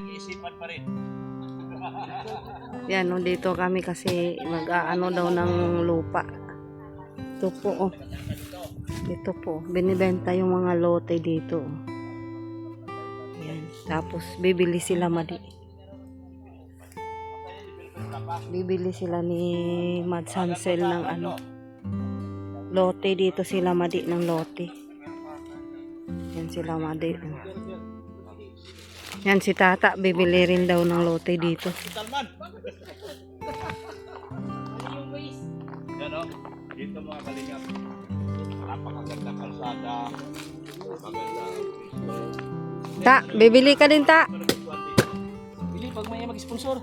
Isipan pa rin. Yan, no, dito kami kasi mag-aano daw ng lupa. Ito po, oh. Dito po, binibenta yung mga lote dito. Yan. Tapos, bibili sila madi. Bibili sila ni Mad Sansel ng ano. Lote dito sila madi ng lote. Yan sila madi. Yan si Tata, bibili rin daw ng lote dito. Yan o, dito mga kalingap. Napakaganda kalsada. Maganda. Ta, bibili ka din, Ta. Bili pag may mag-sponsor.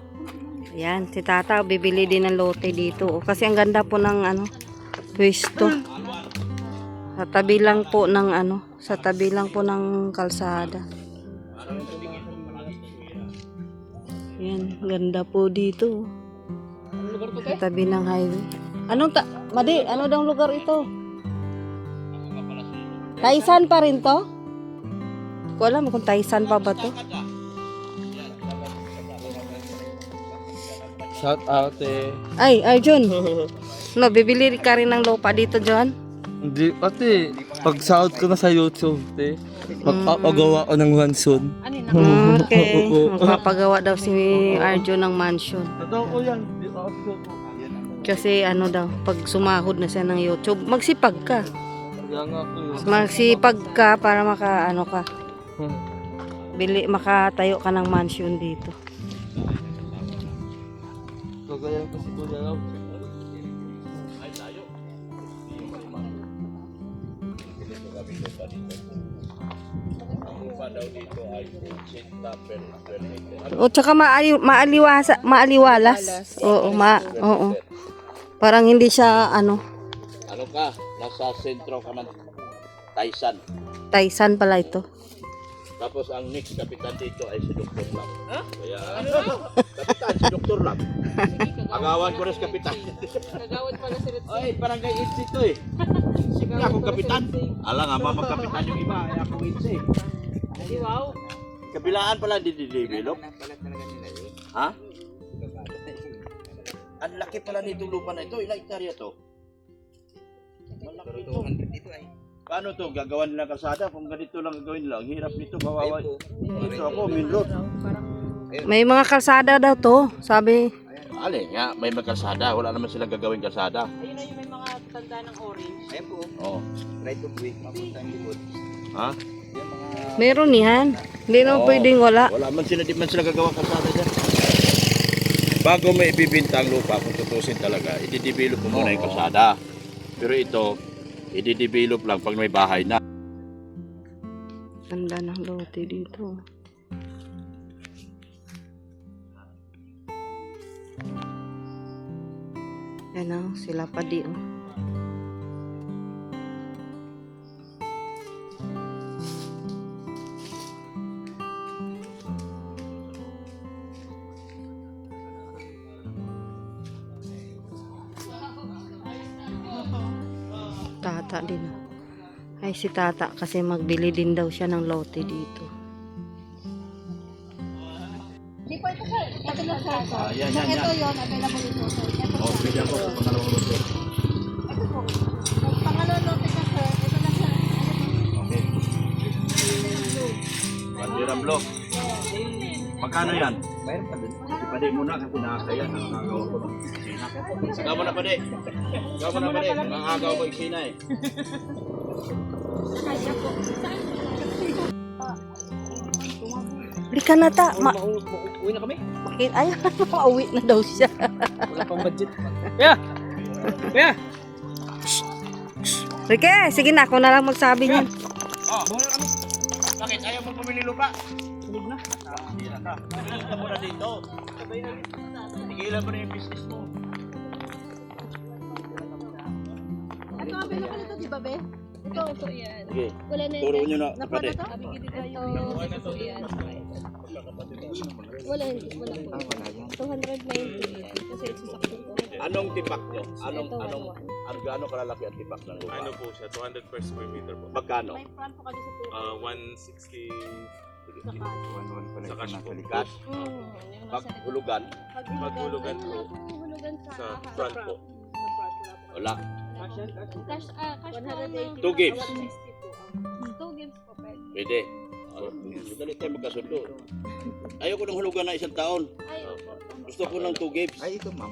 Yan, si Tata, bibili din ng lote dito. Kasi ang ganda po ng ano, pwesto. Sa tabi lang po ng ano, sa tabi lang po ng kalsada. Yan, ganda po dito. Sa tabi ng highway. Anong Madi, ano daw lugar ito? Taisan pa rin to? Ko alam kung Taisan pa ba to. Shout out Ay, Arjun. No, bibili ka rin ng lupa dito, John? Hindi, pati pag sahod ko na sa YouTube, magpapagawa ko ng mansion. Okay. Magpapagawa daw si Arjun ng mansion. Totoo ko yan. Kasi ano daw, pag sumahod na siya ng YouTube, magsipag ka. Kaya nga po yun. Magsipag ka para makaano ka. Makatayo ka ng mansion dito. Kagaya ko si Kuya Raw. O tsaka maaliwalas. Oo, oo. Parang hindi siya ano, Ano ka? Nasa sentro ka man. Taisan. Taisan pala ito. Tapos ang next kapitan dito ay si Dr. Lam. Kaya, kapitan si Dr. Lam. Agawan ko rin si kapitan. Kagawad pala si Ritz. Ay, barangay Itzi ito eh. Sige akong kapitan. Alang nga, mamagkapitan yung iba. Ay, akong Itzi. Ay, wow. Kabilaan pala di-develop. Ha? Ang laki pala nito lupa na ito. Ilang hektarya to? Malaki ito. Paano to? Gagawan nila kalsada? Kung ganito lang gagawin lang, hirap nito. Kawawa. Ito ako, main road. May mga kalsada daw to, sabi. Alin nga, may magkalsada. Wala naman silang gagawin kalsada. Ayun na yung may mga tanda ng orange. Ayan po, Oh. right of way, mapunta ang likod. Ha? Yung mga Meron yan. Hindi naman Oo. pwedeng wala. Wala man sila, di man sila gagawa kalsada dyan. Bago may ibibinta ang lupa, kung tutusin talaga, i-develop mo muna yung kalsada. Pero ito, i-develop lang pag may bahay na. Ganda ng lote dito. Yan o, sila pa di o. Tata din. Ay si Tata kasi magbili din daw siya ng lote dito. Hindi po ito sir. Ito lang sir. Yan, Kung yan, ito yan. yun, available ito sir. Ito Oh, sir. pwede ako sa pangalawang luto. Ito po. Kung pangalawang lote ka sir, ito lang sir. Okay. Bandiram block. Magkano yan? mayroon pa dun. Si Pade muna kasi nakakaya na nakagawa ko ng kusina. Ikaw mo na Pade. Ikaw mo na Pade. Nakagawa ko yung kusina eh. Halika na ta. Uwi na kami. Ay, pauwi na daw siya. Wala pang budget. Yeah! Yeah! Rike, sige na. Ako na lang magsabi niyan. Oh, muna kami. Bakit? Ayaw mo pumili lupa? Tulog na. Tira ka. Tigilan ka muna dito. Tigilan mo na yung business mo. Ito available ito, di ba be? Ito yan. Sige. Wala na Turo nyo na. Nakuha Pade. na to? Ito yan. Wala, wala po. 290 kasi it's sakto po. Anong tipak nyo? Anong, Ito, anong, gaano kalalaki ang tipak ng lupa? Ano po siya, 200 per square meter po. Magkano? May front po kasi sa 2. 160 to Sa kasilikas. Pag hulugan, Hulugan sa front po. Wala. Cash 2 games. 2 games po pwede. Pwede. Madali tayo magkasundo. Ayoko ng hulugan na 1 taon. Ay, Gusto ko ng 2 games. Ay, ito ma'am.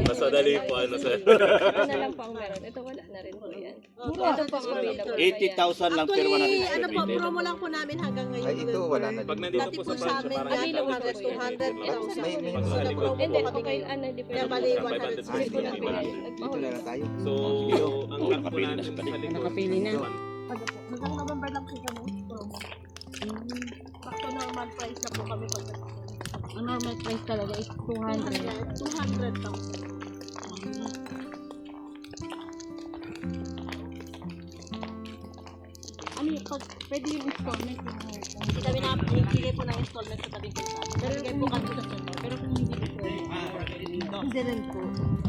Mas madali po, ano sir. Ito na lang po ang meron. Ito wala na rin po yan. Ito po ang available. 80,000 lang per 100 Actually, square ano po, meter. promo lang po namin hanggang ngayon. Ay, ito wala na Pag din. nandito Dati po po sa sa branch, amin, parang yan, available po 200,000. May So, sa na-promo likod. Hindi, po po kami kayo, ngayon. ano, di Kaya pwede. bali, 500 100 Dito Dito na lang tayo. So, ang Oo, cut po nakapili na natin sa sa likod. Nakapili na. Hanggang November lang po kami. Promo. Back to normal price na po kami pag Ang normal price talaga is 200. 200,000. Ano yung, pwede yung installment yung Sabi na, bigay po ng installment sa tabing kalsada. Pero bigay po kami sa sunod. pero kung hindi ko pwede. Hindi rin po.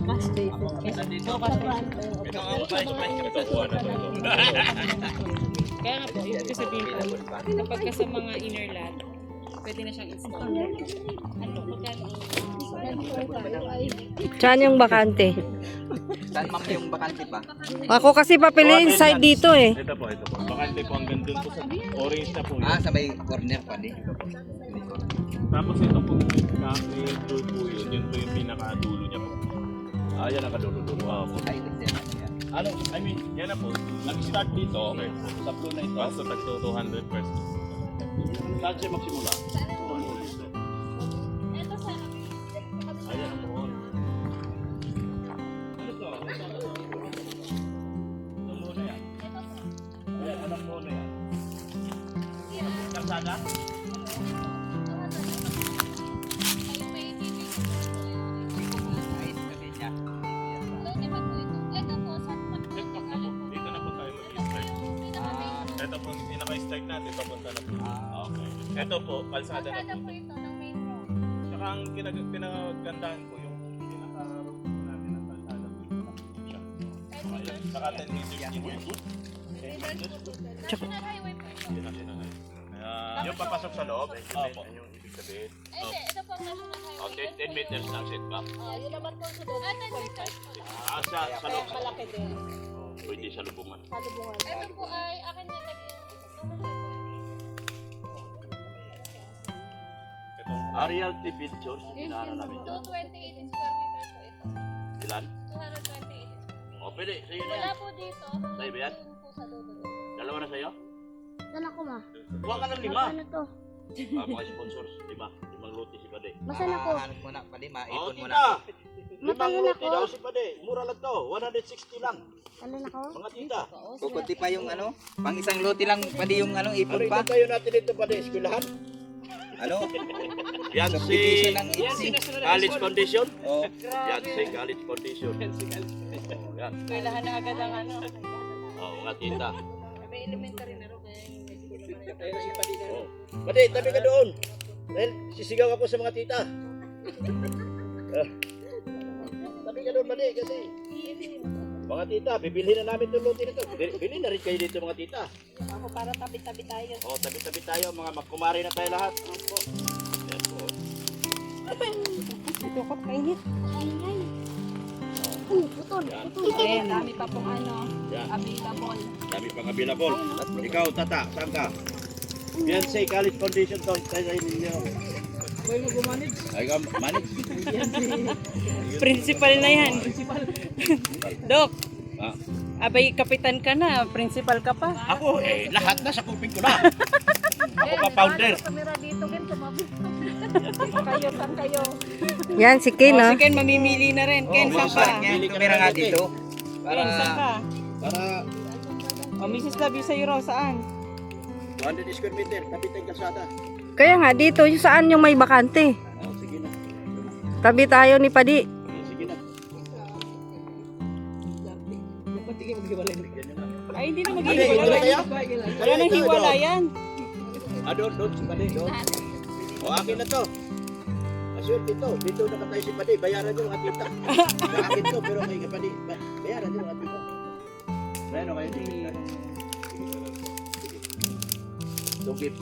Cash basis. So, cash Kaya nga po, yung sabihin ko, kapag ka sa mga inner lot, pwede na siyang install. Ano, magkano Saan yung bakante? Saan ma'am yung bakante pa? Ako kasi papiliin side dito eh. Ito po. Bakante po hanggang dun po sa orange na po. Ah, sa may corner pa din. Tapos ito po, cafe tour po yun. Yun po yung pinakadulo niya po. Yan ang kadulo-dulo. Ay, ito siya. Ano, I mean, Yan na po. nag-start dito, sa blue na ito. Basta tag 200 first. Saan siya magsimula? Ito sa Ayan ang buhon. Ano to? Anong buhon na yan? Ayan, anong buhon na yan? Kalsada? Ay, sabi niya. Dito na po tayo mag-start. Ito po yung pinaka-start natin. Papunta na po. Okay. Ito po, kalsada na po. Tsaka ang pinagandaan ko yung pinaka-road natin ng kalsada. Ayan. Saka 10 meters din po yung good. 10 meters. Yun ang sinanay. Yung papasok sa loob, Opo. yung ibig sabihin. Ito po ang national highway. 10 meters lang setback. Yun naman po sa doon. Sa loob. Malaki din. Pwede sa lubungan. Salubungan. Ito po ay akin na Realty Pictures, inara namin dyan. 228 square meters po ito. Ilan? 228. O, pwede. Sa'yo na Wala yan. po dito. Sa'yo ba yan? Doon po sa dulo. Dalawa na sa'yo? Saan ako ma? Kuha ka ng 5. Ano to? Mga sponsors, 5. 5 lote si Pade. Masan ako? Hanap muna, pali, O, maipon muna. tita. 5 Matagal lote ako. daw si Pade. Mura lang to. 160 lang. Ano na ako? Mga tita. Kukunti pa yung ano, pang isang lote lang, pali yung ano, Ano ipon pa. itatayo natin dito Pade? Eskwelahan? Ano? Yan si Subdivision ng ITSI. college condition. Oh, Yan si college condition. O, yan. Kailangan na agad ang ano. O, mga tita. May elementary na rin. O. Pade, tabi ka doon. Dahil sisigaw ako sa mga tita. Tabi ka doon, Pade, kasi mga tita, bibilhin na namin itong lote nito. Bilhin na rin kayo dito mga tita. Ako para tabi-tabi tayo. O, tabi-tabi tayo, mga magkumari na tayo lahat. Opo. Yan po. Ito ko kainit. Yan. Ayan. Dami pa pong ano, Yan. available. Dami pang available. Ikaw, tata, saan ka? Yan say college condition to. Tayo sa inyo. Ay ka, manage. Principal na yan. Dok, Ah, abay kapitan ka na, principal ka pa. ako, lahat na sa kuping ko na. Ako pa founder. Kamera dito, Ken, sumabit. Kayo, saan kayo? Yan, si Ken Si Ken mamimili na rin. Ken, Oh, saan ka? Pili ka kamera na nga natin. dito. Ken, saan ka? Para O, Mrs. Love, yung sa'yo raw, saan? 100 square meter, tabi tayong kalsada. Kaya nga, dito, yung saan yung may bakante? Oh, sige na. Tabi tayo ni Padi. Sige na. Ay, hindi na Pade, ito na kayo? Wala nang hiwalayan. Doon, si Pade, doon. O, akin na to. Aswerte ito. Dito nakatayo si Pade. Bayaran nyo ang atita. Sa akin to, pero kay Pade. Bayaran nyo ang atita. Bayaran kayo. Tugip.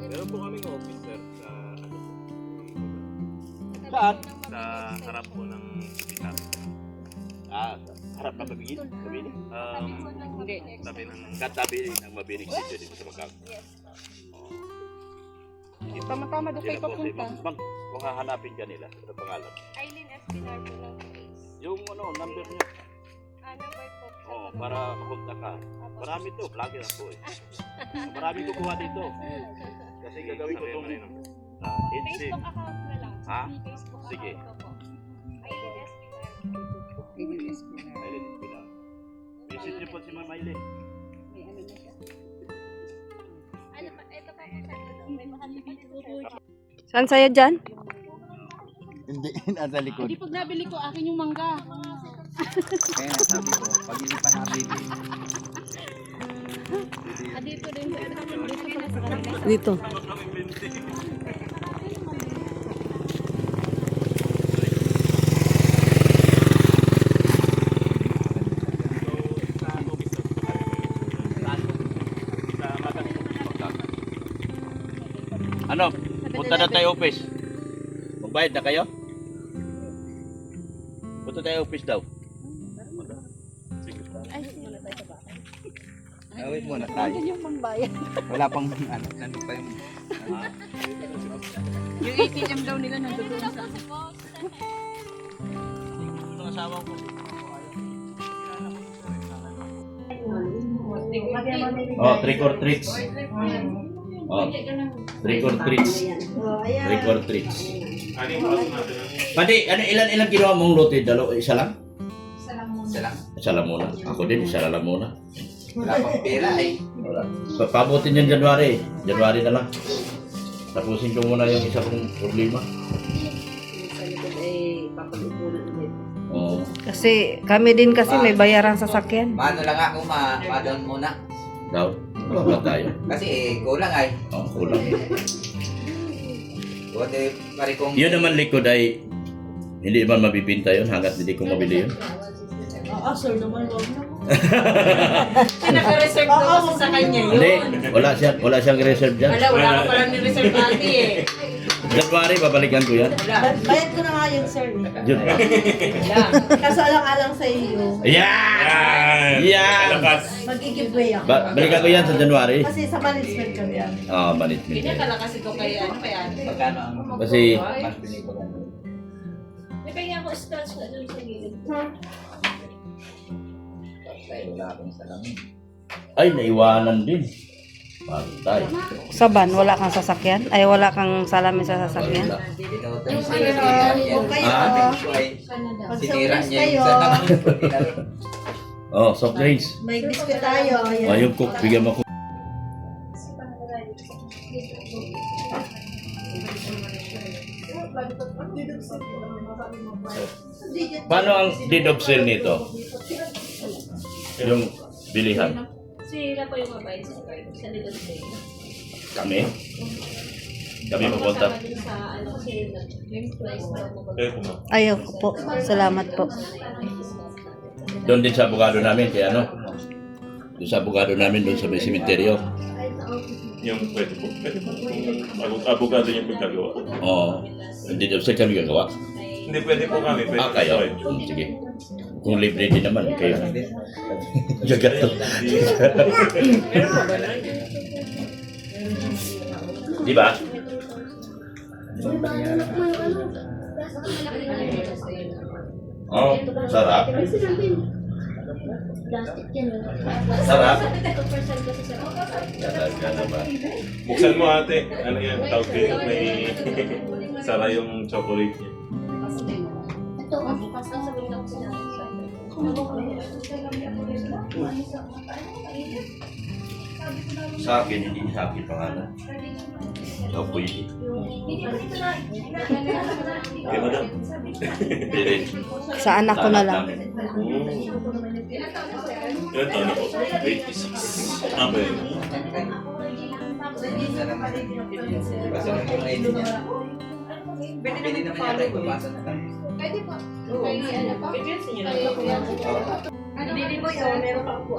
Meron po kaming officer sa ano po, Saan? sa harap po ng hospital. Harap na mabigil? Mabili? Hindi. Sabi ng Katabi ng mabiling sitio dito sa Macau. Tama-tama doon kayo Sila po si papunta. Ma'am, kung hahanapin ka nila, ano pangalan? Eileen Espinar po ng face. Yung number niya. Number po. Oo, para mapunta ka. Marami to, vlogger ako eh. Marami kukuha dito. Kasi gagawin ko itong insig. Facebook account na lang. Ha? Facebook Sige. account ko po. Eileen Espinar. Aileen Espinar. Visit niyo po si Ma'am Aileen. Ano pa? Ito pa po sa may makalipat po. Saan sa'yo dyan? Hindi, nasa likod. Hindi pag nabili ko, akin yung mangga. Kaya sabi ko, pag hindi pa nabili. Dito din. Dito pala sa kanila. Dito. Ano? Punta na tayo office. Magbayad na kayo? Punta tayo office daw. Awit muna tayo. Yung pangbayan. Wala pang ano, nandun pa yung... Yung ATM daw nila nandun doon sa... Yung asawa ko. Oh, trick or treats. Oh, trick or treats. Trick or treats. ano yung kaso natin? Pati, ilan ginawa mong lote? Isa lang? Isa lang. Isa lang muna. Ako din, isa lang muna. Wala pang pera eh. Wala. Pabutin yung January. January na lang. Tapusin ko muna yung isa kong problema. Oo. Kasi kami din kasi may bayaran sa sakyan. Paano lang ako ma-down muna? Daw, wala tayo. Kasi kulang ay. Oo, kulang. Buti pare kong... Yun naman likod ay hindi man mabibinta yun hanggat hindi ko mabili yun. Pinaka-reserve daw kasi sa kanya yun. Hindi, wala siyang reserve dyan. Wala ka palang ni-reserve dati eh. January, babalikan ko yan. Bayad ko na nga yun, sir. Yun. Kaso alang-alang sa iyo, Yan! Yan! mag-giveaway ako. Balikan ko yan sa January. Kasi sa management kami yan. Oo, management. Pinakalakas ito kay ano kaya. Magkano ang... Kasi, mas pinipagano? Kaya ako scratch na doon sa gilid. Dahil wala akong salamin. ay, naiwanan din. Pantay. Sa van, wala kang sasakyan? Ay, wala kang salamin sa sasakyan? Wala. Dinutang sa yan. kayo, Sinira niya yung salamin. Oh, soft drinks. may biscuit tayo. Oh, yung cook, bigyan mo ko. Paano ang deed of sale nito? Yung bilihan. Sila po yung mabait sa card. Sa little day. Kami? Kami pupunta. Sa ano kasi yung price na Ayaw ko po. Salamat po. Doon din sa abogado namin, kaya ano? Doon sa abogado namin, doon sa may simenteryo. Yung pwede po. Kung abogado yung pagkagawa. Oo. Hindi daw sa kami gagawa. Hindi, pwede po kami. Pwede Kayo? Sige. Kung libre din naman, kayo. Gagato. Di ba? Oh, sarap. Sarap. Talaga naman. Buksan mo ate. Ano yan? Tawag dito. May sara yung chocolate niya. ito, bukas lang sa biglang sinabi. Sa akin, hindi sa akin pangalan. So, pwede. Okay, madam. Pwede. Sa anak ko na lang. Ilan taon na po? 86. Ah, pwede. Basta lang yung ID niya. Pwede naman yata ipapasa na lang. Pwede po. Ano po? Ano, hindi mo yun, meron pa po.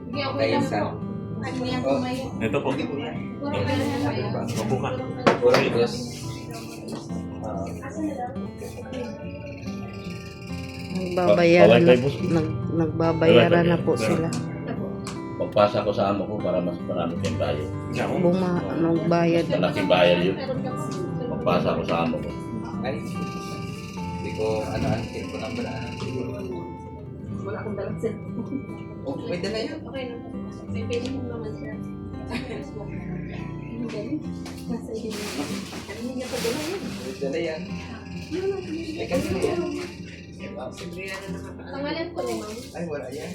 Hindi ako Kaya lang sa... po. Ito po. Opo ka. Puro cross. Nagbabayaran na, nagbabayaran na po sila. Pagpasa ko sa amo ko para mas marami kayong bayad. Nagbayad. Malaking bayad yun. Pagpasa ko sa amo ko. Ay, hindi ko ano-antin ko number na. Wala akong dalang cellphone. Oh, pwede na yun. Okay na. May pwede mo naman siya. Nasa iyo. Ano niya pa dala yun? Pwede na yan. Ay, kasi na yan. Pangalan ko ni ma'am. Ay, wala yan.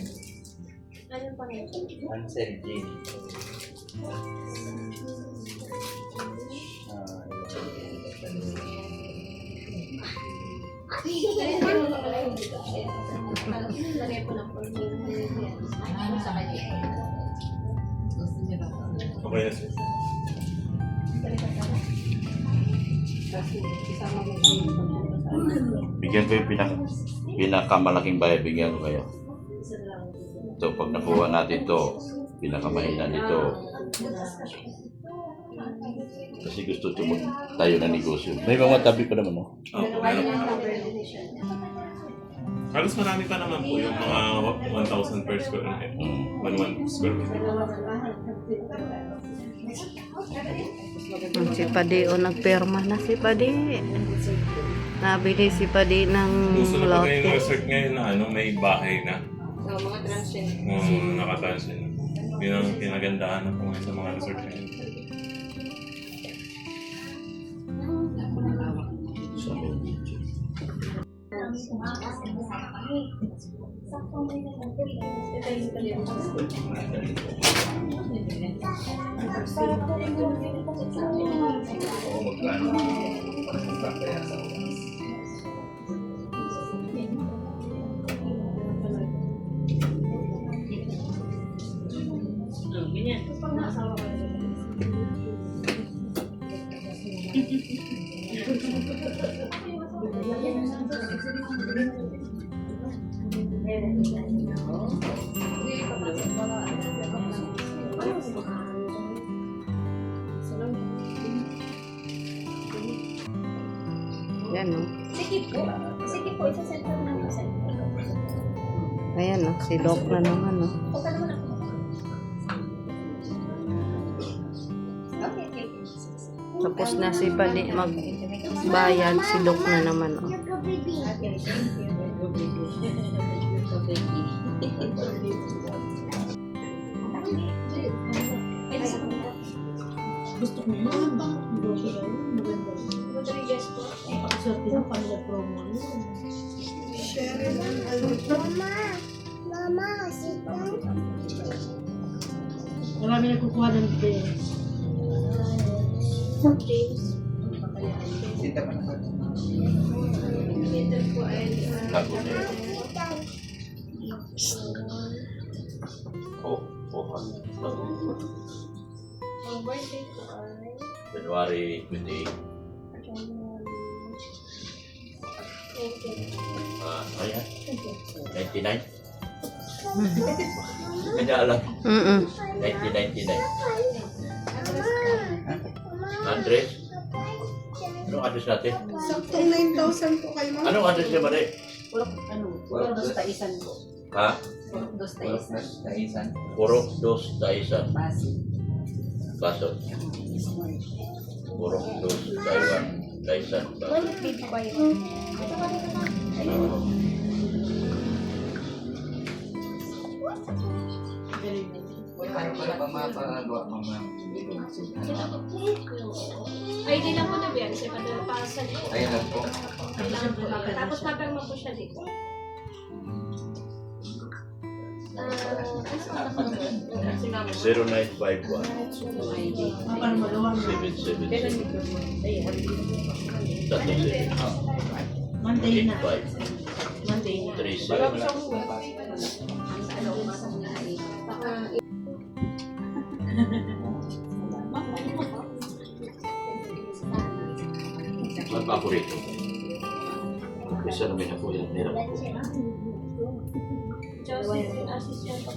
Anong pangalan? Ansel J. Okay na sir. Bigyan ko yung pinakamalaking bayad, bigyan ko kayo. Ito, pag nakuha natin ito, pinakamahina nito. Kasi gusto ito tayo na negosyo. May mga tabi pa naman, no? Opo, meron po. Halos marami pa naman po yung mga 1,000 per square meter. 1 square meter. Si Padi o nagperma na si Padi. Nabili si Padi ng Gusto na pa kayo lote. resort ngayon na ano, may bahay na. Mga transient. Nakatansin na. Yun ang kinagandahan na po ngayon sa mga resort ngayon. Yan, no? Sige po. Sige po. Isa-set up namin sa Ayan, no? Si Doc na naman, no? Okay naman ako. Okay, okay. Tapos na si Padi magbayad, si Doc na naman, no? Gusto ko naman. Rodriguez po. Swerte ng pamilya promo. Mama, sita. Marami nagkukuha ng bills. Sita pa na. Lago na yun. Oh. Ang birthday ko ay January 28. Ayan. 99? Hindi alam. 1999. Andres? Anong address natin? saktong 9,000 po kayo, ma'am. Anong address niya ba rin? Puro dos taisan po. Ha? Puro dos Puro taisan. plus taisan. Purok dos Taisan. Basi. Baso. Purok dos Taiwan. Taisan. Baso. Ano pala ba mapagawa mo, ma'am? Ay, di lang po na biyan. Kasi padapasan po. Ayun lang po. Kailangan po. Tapos mapirma po siya dito. Si mama. 0951 777 Monday na. 85 Monday na. 37. Ang paborito. Isa namin ako yan. Meron ako. Joseph, assistant po.